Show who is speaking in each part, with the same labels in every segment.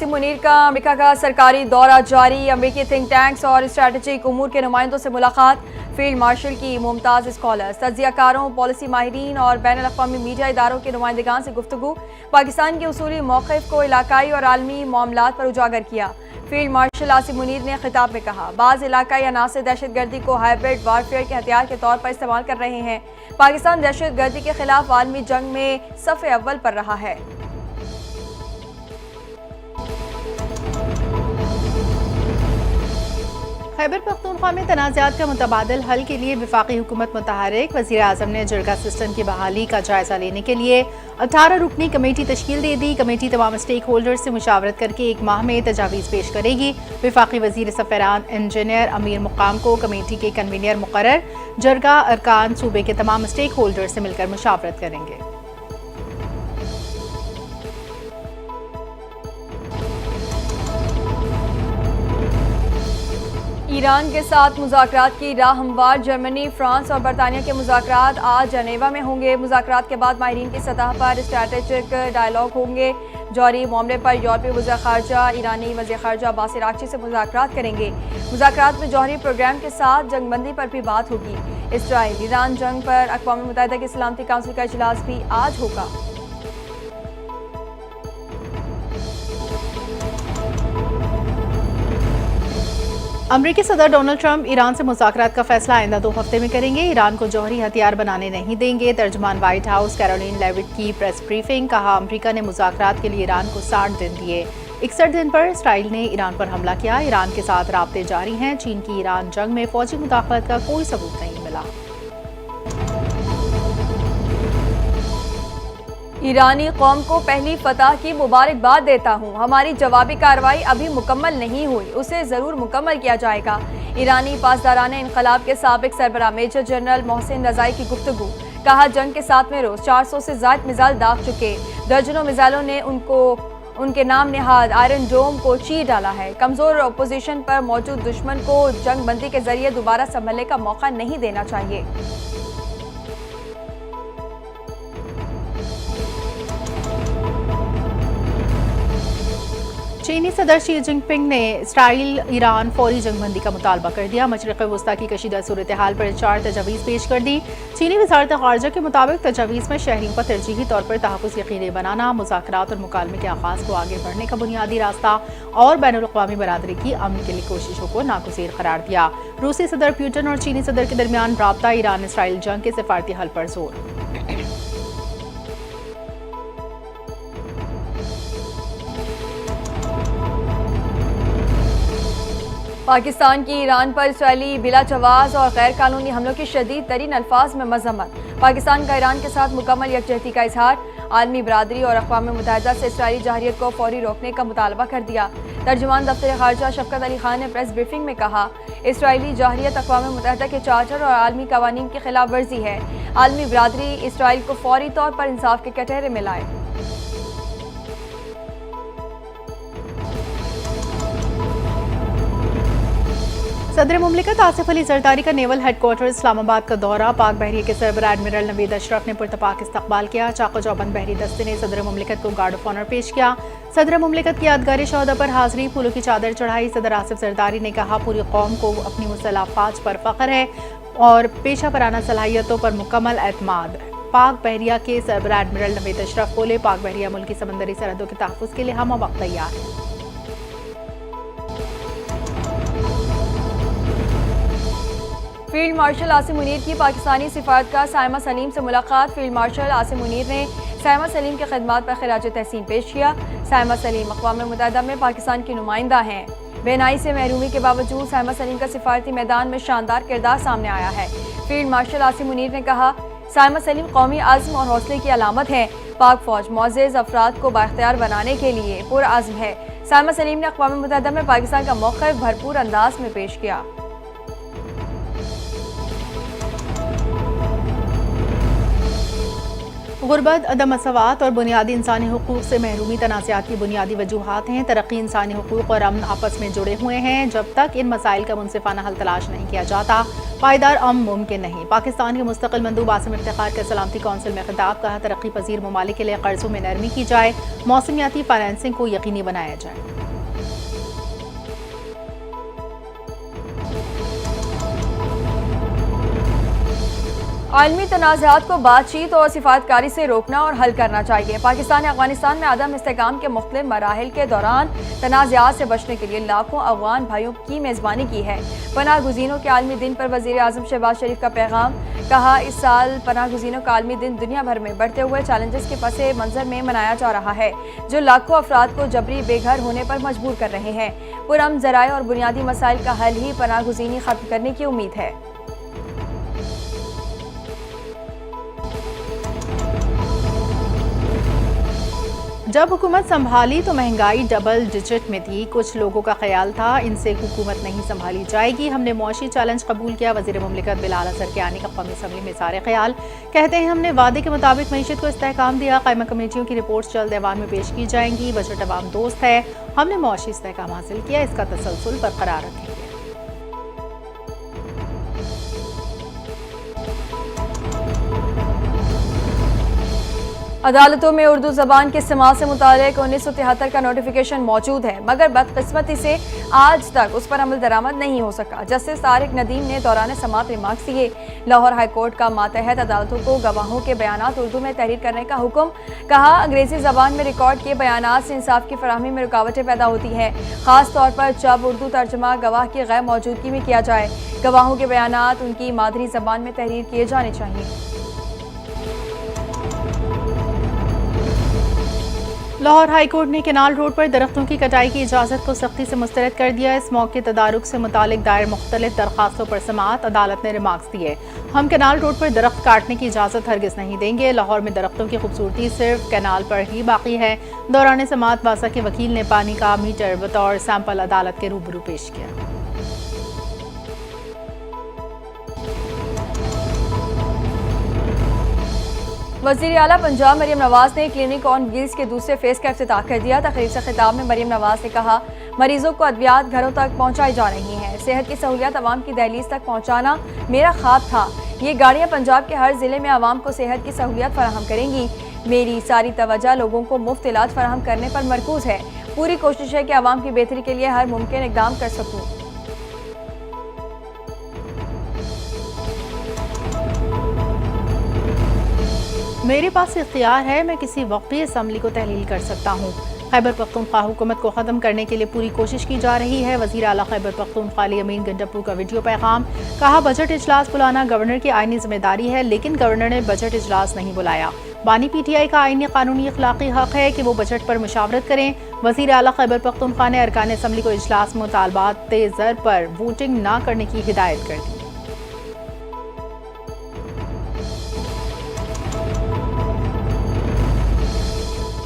Speaker 1: मुनीर का अमेरिका का सरकारी दौरा जारी। अमेरिकी थिंक टैंक्स और स्ट्रैटेजिक उमूर के नुमाइंदों से मुलाकात। फील्ड मार्शल की मुमताज़ स्कॉलर्स, तज्ज़ियाकारों, पॉलिसी माहिरीन और बैनुल-अक़वामी मीडिया इदारों के नुमाइंदगान से गुफ्तगू। पाकिस्तान के उसूली मौक़िफ़ को इलाकाई और आलमी मामलात पर उजागर किया। फील्ड मार्शल आसिम मुनीर ने खिताब में कहा, बाज़ इलाकाई अनासर दहशतगर्दी को हाइब्रिड वारफेयर के हथियार के तौर पर इस्तेमाल कर रहे हैं। पाकिस्तान दहशतगर्दी के खिलाफ आलमी जंग में सफ़े अव्वल पर रहा है।
Speaker 2: खैबर पख्तूनख्वा में तनाज़ात का मुतबादिल हल के लिए वफाकी हुकूमत मुतहरिक। वज़ीर आज़म ने जरगा सिस्टम की बहाली का जायजा लेने के लिए 18 रुकनी कमेटी तश्कील दे दी। कमेटी तमाम स्टेक होल्डर से मुशावरत करके 1 माह में तजावीज़ पेश करेगी। वफाकी वज़ीर सफ़रान इंजीनियर अमीर मुकाम को कमेटी के कन्वीनर मुकर्रर। जरगा अरकान सूबे के तमाम स्टेक होल्डर से मिलकर मुशावरत करेंगे।
Speaker 1: ईरान के साथ मुज़ाकरात की राह हमवार। जर्मनी, फ्रांस और बरतानिया के मुज़ाकरात आज जनेवा में होंगे। मुज़ाकरात के बाद माहिरीन की सतह पर स्ट्रैटेजिक डायलॉग होंगे। जौहरी मामले पर यूरोपीय वज़ीर ख़ारजा ईरानी वज़ीर ख़ारजा अब्बास अराग़ची से मुज़ाकरात करेंगे। मुज़ाकरात में जौहरी प्रोग्राम के साथ जंगबंदी पर भी बात होगी। इसराइल ईरान जंग पर अक़वाम मुत्तहिदा की सलामती काउंसिल का इजलास भी आज होगा।
Speaker 2: अमरीकी सदर डोनाल्ड ट्रंप ईरान से मुज़ाकरात का फैसला आइंदा 2 हफ्ते में करेंगे। ईरान को जौहरी हथियार बनाने नहीं देंगे। तर्जुमान व्हाइट हाउस कैरोलिन लेविट की प्रेस ब्रीफिंग। कहा, अमरीका ने मुज़ाकरात के लिए ईरान को 60 दिन दिए। 61 दिन पर इसराइल ने ईरान पर हमला किया। ईरान के साथ राब्ते जारी हैं। चीन की ईरान जंग में फौजी मुदाखलत का कोई सबूत नहीं मिला।
Speaker 1: ईरानी कौम को पहली फतह की मुबारकबाद देता हूँ। हमारी जवाबी कार्रवाई अभी मुकम्मल नहीं हुई, उसे ज़रूर मुकम्मल किया जाएगा। ईरानी पासदाराने इनकलाब के साबिक सरबराह मेजर जनरल मोहसिन रज़ाई की गुफ्तगू। कहा, जंग के 7वें रोज़ 400 से ज़ायद मिसाइल दाग चुके। दर्जनों मिसाइलों ने उनके नाम नेहाद आयरन डोम को चीर डाला है। कमज़ोर अपोजिशन पर मौजूद दुश्मन को जंगबंदी के जरिए दोबारा संभलने का मौका नहीं देना चाहिए।
Speaker 2: चीनी सदर शी जिनपिंग ने इसराइल ईरान फौरी जंगबंदी का मुतालबा कर दिया। मशरिक़ वस्ता की कशीदा सूरत हाल पर 4 तजावीज़ पेश कर दी। चीनी वज़ारत ख़ारजा के मुताबिक तजावीज़ में शहरियों का तरजीही तौर पर तहफ़्फ़ुज़ यकीनी बनाना, मुज़ाकरात और मुकालमे के आगाज़ को आगे बढ़ने का बुनियादी रास्ता और बैनुल-अक़वामी बरादरी की अमन के लिए कोशिशों को नागुज़ीर करार दिया। रूसी सदर पुतिन और चीनी सदर के दरमियान राब्ता ईरान इसराइल जंग के सिफारती हल पर जोर।
Speaker 1: पाकिस्तान की ईरान पर इसराइली बिला जवाज़ और गैर कानूनी हमलों की शदीद तरीन अल्फाज में मज़म्मत। पाकिस्तान का ईरान के साथ मुकम्मल यकजहती का इजहार। आलमी बरादरी और अक़वाम मुत्तहिदा से इसराइली जहरियत को फौरी रोकने का मुतालबा कर दिया। तर्जुमान दफ्तर ख़ारजा शफ़क़त अली खान ने प्रेस ब्रीफिंग में कहा, इसराइली जहरियत अक़वाम मुत्तहिदा के चार्टर और आलमी कवानीन की खिलाफ वर्जी है। आलमी बरादरी इसराइल को फौरी तौर पर इंसाफ के कटहरे में लाए।
Speaker 2: सदर मुमलिकत आसिफ अली जरदारी का नेवल हेडक्वार्टर इस्लामाबाद का दौरा। पाक बहरिया के सरबराह एडमिरल नवीद अशरफ ने पुरतपाक इस्तकबाल किया। चाको चौबंद बहरी दस्ते ने सदर मुमलिकत को गार्ड ऑफ ऑनर पेश किया। सदर मुमलिकत की यादगार शहदा पर हाजिरी, फूलों की चादर चढ़ाई। सदर आसिफ जरदारी ने कहा, पूरी कौम को अपनी मुसल्लह फ़ौज पर फ़ख्र है और पेशा वराना सलाहियतों पर मुकम्मल एतमाद। पाक बहरिया के सरबराह एडमिरल नवीद अशरफ बोले, पाक बहरिया मुल्क की समंदरी सरहदों के तहफ़्फ़ुज़ के लिए हम वक्त तैयार है।
Speaker 1: फील्ड मार्शल आसिम मुनीर की पाकिस्तानी सिफारतकार साइमा सलीम से मुलाकात। फील्ड मार्शल आसिम मुनीर ने साइमा सलीम की खिदमत पर खिराज तहसीन पेश किया। साइमा सलीम अक़वाम मुत्तहिदा में पाकिस्तान की नुमाइंदा हैं। बेनाई से महरूमी के बावजूद साइमा सलीम का सिफारती मैदान में शानदार किरदार सामने आया है। फील्ड मार्शल आसिम मुनीर ने कहा, साइमा सलीम कौमी आज़्म और हौसले की अलामत है। पाक फौज मोअज़्ज़ज़ अफराद को बाख्तियार बनाने के लिए पुरअज़्म है। साइमा सलीम ने अक़वाम मुत्तहिदा में पाकिस्तान का मौक़िफ़ भरपूर अंदाज में पेश किया।
Speaker 2: गुर्बत, अदम मसवात और बुनियादी इंसानी हुकूक से महरूमी तनाज़ात की बुनियादी वजूहात हैं। तरक्की, इंसानी हुकूक और अमन आपस में जुड़े हुए हैं। जब तक इन मसाइल का मुनसिफाना हल तलाश नहीं किया जाता, पायदार अमन मुमकिन नहीं। पाकिस्तान के मुस्तकिल मंदूब आसिम इफ्तिखार के सलामती कौंसिल में खिताब, कहा तरक्की पजीर ममालिक के लिए कर्जों में नरमी की जाए, मौसमियाती फाइनेंसिंग को यकीनी बनाया जाए।
Speaker 1: आलमी तनाज़ात को बातचीत और सिफारतकारी से रोकना और हल करना चाहिए। पाकिस्तान ने अफगानिस्तान में अदम इस्तेहकाम के मुख्तलिफ मराहिल के दौरान तनाज़ात से बचने के लिए लाखों अफगान भाइयों की मेज़बानी की है। पनाह गुज़ीनों के आलमी दिन पर वज़ीर आज़म शहबाज शरीफ का पैगाम, कहा इस साल पनाह गुज़ीनों का आलमी दिन दुनिया भर में बढ़ते हुए चैलेंजेस के पस मंज़र में मनाया जा रहा है, जो लाखों अफराद को जबरी बेघर होने पर मजबूर कर रहे हैं। पुरअमन ज़राए और बुनियादी मसाइल का हल ही पनाह गुज़ीनी ख़त्म करने की उम्मीद है।
Speaker 2: जब हुकूमत संभाली तो महंगाई डबल डिजिट में थी। कुछ लोगों का ख्याल था इनसे हुकूमत नहीं संभाली जाएगी। हमने मुआशी चैलेंज कबूल किया। वज़ीर मुमलिकत बिलाल असर कियानी का कौमी असम्बली में सारे ख्याल, कहते हैं हमने वादे के मुताबिक मईशत को इस्तेहकाम दिया। कायमा कमेटियों की रिपोर्ट्स जल्द ऐवान में पेश की जाएंगी। बजट अवाम दोस्त है, हमने मुआशी इस्तेहकाम हासिल किया, इसका तसलसल बरकरार रखेंगे।
Speaker 1: अदालतों में उर्दू ज़बान के इस्तेमाल से मुतालिक 1973 का नोटिफिकेशन मौजूद है, मगर बदकिस्मती से आज तक उस पर अमल दरामद नहीं हो सका। जस्टिस तारिक नदीम ने दौरान समात रिमार्क्स दिए। लाहौर हाई कोर्ट का मातहत अदालतों को गवाहों के बयानात उर्दू में तहरीर करने का हुक्म, कहा अंग्रेजी ज़बान में रिकॉर्ड किए बयानात से इंसाफ की फराहमी में रुकावटें पैदा होती हैं, खास तौर पर जब उर्दू तर्जमा गवाह की गैर मौजूदगी में किया जाए। गवाहों के बयानात उनकी मादरी ज़बान में तहरीर किए जाने चाहिए।
Speaker 2: लाहौर हाई कोर्ट ने केनाल रोड पर दरख्तों की कटाई की इजाज़त को सख्ती से मुस्तरद कर दिया। इस मौके तदारुक से मुतालिक दायर मुख्तलिफ दरखास्तों पर समाअत, अदालत ने रिमार्क्स दिए। हम केनाल रोड पर दरख्त काटने की इजाज़त हरगिज़ नहीं देंगे। लाहौर में दरख्तों की खूबसूरती सिर्फ केनाल पर ही बाकी है। दौरान समाअत वासा के वकील ने पानी का मीटर बतौर सैंपल अदालत के रूबरू पेश किया।
Speaker 1: वज़ीर आला पंजाब मरियम नवाज ने क्लिनिक ऑन व्हील्स के दूसरे फेज का इफ्तिताह कर दिया। तकरीर से खिताब में मरियम नवाज ने कहा मरीजों को अद्वियात घरों तक पहुंचाई जा रही हैं। सेहत की सहूलियत आवाम की दहलीज तक पहुंचाना मेरा ख्वाब था। ये गाड़ियां पंजाब के हर जिले में आवाम को सेहत की सहूलियत फराहम करेंगी। मेरी सारी तवज्जो लोगों को मुफ्त इलाज फराहम करने पर मरकूज है। पूरी कोशिश है कि आवाम की बेहतरी के लिए हर मुमकिन इकदाम कर सकूँ।
Speaker 2: मेरे पास इख्तियार है, मैं किसी वक्त भी असम्बली को तहलील कर सकता हूँ। खैबर पख्तूनख्वा हुकूमत को ख़त्म करने के लिए पूरी कोशिश की जा रही है। वज़ीर आला खैबर पख्तूनख्वा अली अमीन गंडप्पू का वीडियो पैगाम, कहा बजट इजलास बुलाना गवर्नर की आईनी जिम्मेदारी है, लेकिन गवर्नर ने बजट इजलास नहीं बुलाया। बानी PTI का आईनी कानूनी अखलाकी हक है कि वो बजट पर मुशावरत करें। वज़ीर आला खैबर पख्तूनख्वा ने अरकान असम्बली को इजलास मुतालबात ज़र पर वोटिंग न करने की हिदायत कर दी।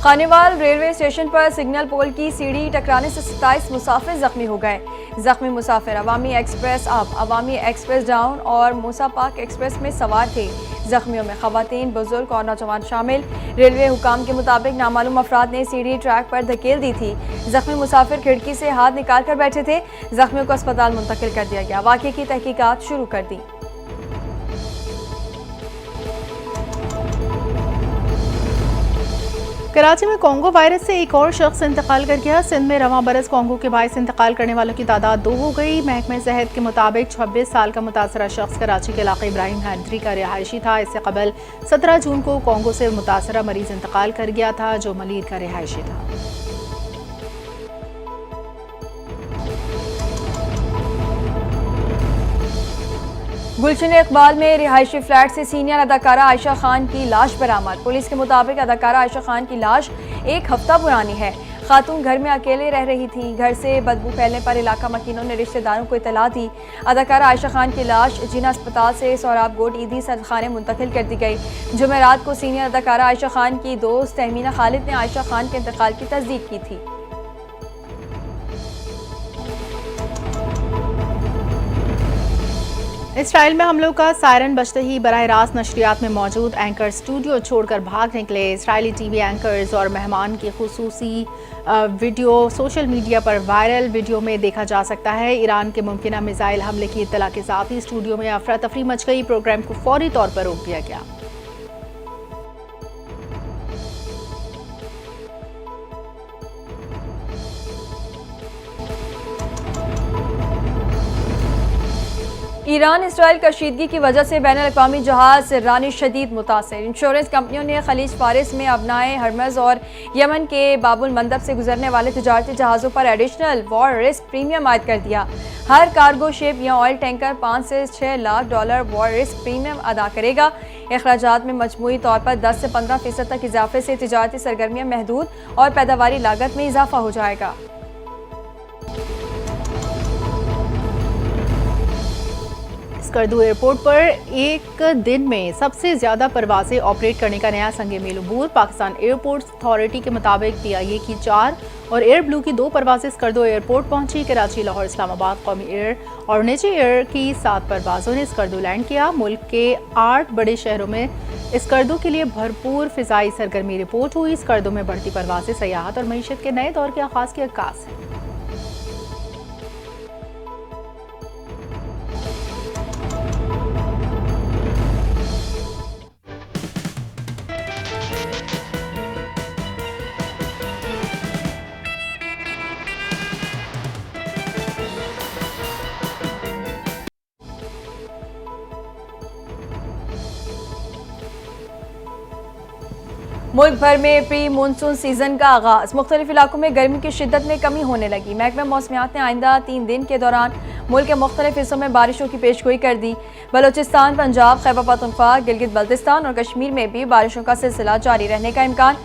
Speaker 1: खानेवाल रेलवे स्टेशन पर सिग्नल पोल की सीढ़ी टकराने से 27 मुसाफिर जख्मी हो गए। जख्मी मुसाफिर अवामी एक्सप्रेस अप, अवामी एक्सप्रेस डाउन और मूसा पाक एक्सप्रेस में सवार थे। जख्मियों में खवातीन, बुजुर्ग और नौजवान शामिल। रेलवे हुकाम के मुताबिक नामालूम अफराद ने सीढ़ी ट्रैक पर धकेल दी थी। जख्मी मुसाफिर खिड़की से हाथ निकाल कर बैठे थे। जख्मियों को अस्पताल मुंतकिल कर दिया गया। वाक़े की तहकीकात शुरू कर दी।
Speaker 2: कराची में कोंगो वायरस से एक और शख्स इंतकाल कर गया। सिंध में रवां बरस कोंगो के बायस इंतकाल करने वालों की तादाद 2 हो गई। महकमे सेहत के मुताबिक 26 साल का मुतासरा शख्स कराची के इलाके इब्राहिम हैदरी का रिहायशी था। इससे कबल 17 जून को कोंगो से मुतासरा मरीज इंतकाल कर गया था, जो मलीर का रिहायशी था।
Speaker 1: गुलशन इकबाल में रिहायशी फ्लैट से सीनियर अदाकारा आयशा खान की लाश बरामद। पुलिस के मुताबिक अदाकारा आयशा खान की लाश 1 हफ्ता पुरानी है। खातून घर में अकेले रह रही थी। घर से बदबू फैलने पर इलाका मकीनों ने रिश्तेदारों को इतला दी। अदाकारा आयशा खान की लाश जिना अस्पताल से सोहराब गोट ईदी सदखाने मुंतकिल कर दी गई। जुमेरात को सीनियर अदाकारा आयशा खान की दोस्त तहमीना खालिद ने आयशा खान के इंतकाल की तस्दीक की थी।
Speaker 2: इसराइल में हमलों का सायरन बजते ही बराह रास्त नशरियात में मौजूद एंकर स्टूडियो छोड़कर भाग निकले। इसराइली TV एंकर्स और मेहमान की खुसूसी वीडियो सोशल मीडिया पर वायरल वीडियो में देखा जा सकता है। ईरान के मुमकिन मिसाइल हमले की इत्तला के साथ ही स्टूडियो में अफरा तफरी मच गई। प्रोग्राम को फौरी तौर पर रोक दिया गया।
Speaker 1: ईरान इसराइल कशीदगी की वजह से बैनुल अक़वामी जहाज रानी शदीद मुतासर। इंश्योरेंस कंपनियों ने खलीज फारिस में अबनाए हरमज और यमन के बाबुल मंदब से गुजरने वाले तजारती जहाज़ों पर एडिशनल वॉर रिस्क प्रीमियम आयद कर दिया। हर कार्गो शिप या ऑयल टैंकर 5 से 6 lakh dollar war risk premium अदा करेगा। अखराजात में मजमूई तौर पर 10 से 15% तक इजाफे से तजारती सरगर्मियाँ महदूद और पैदावारी लागत में इजाफा हो जाएगा।
Speaker 2: स्कर्दू एयरपोर्ट पर एक दिन में सबसे ज्यादा परवाजें ऑपरेट करने का नया संग मील अबूर। पाकिस्तान एयरपोर्ट अथॉरिटी के मुताबिक PIA की 4 और एयर ब्लू की 2 परवाजें स्कर्दू एयरपोर्ट पहुंची। कराची, लाहौर, इस्लामाबाद, कौमी एयर और निजी एयर की 7 परवाजों ने स्कर्दू लैंड किया। मुल्क के 8 बड़े शहरों में स्कर्दू के लिए भरपूर फिजाई सरगर्मी रिपोर्ट हुई। स्कर्दू में बढ़ती परवाजें सयाहत और मईशत के नए दौर के आगाज की अक्कास है।
Speaker 1: मुल्क भर में प्री मानसून सीजन का आगाज। मुख्तलिफ इलाकों में गर्मी की शिद्दत में कमी होने लगी। महकमा मौसमियात ने आइंदा 3 दिन के दौरान मुल्क के मुख्तलिफ हिस्सों में बारिशों की पेशगोई कर दी। बलोचिस्तान, पंजाब, खैबर पख्तूनख्वा, गिलगित बल्तिस्तान और कश्मीर में भी बारिशों का सिलसिला जारी रहने का इम्कान।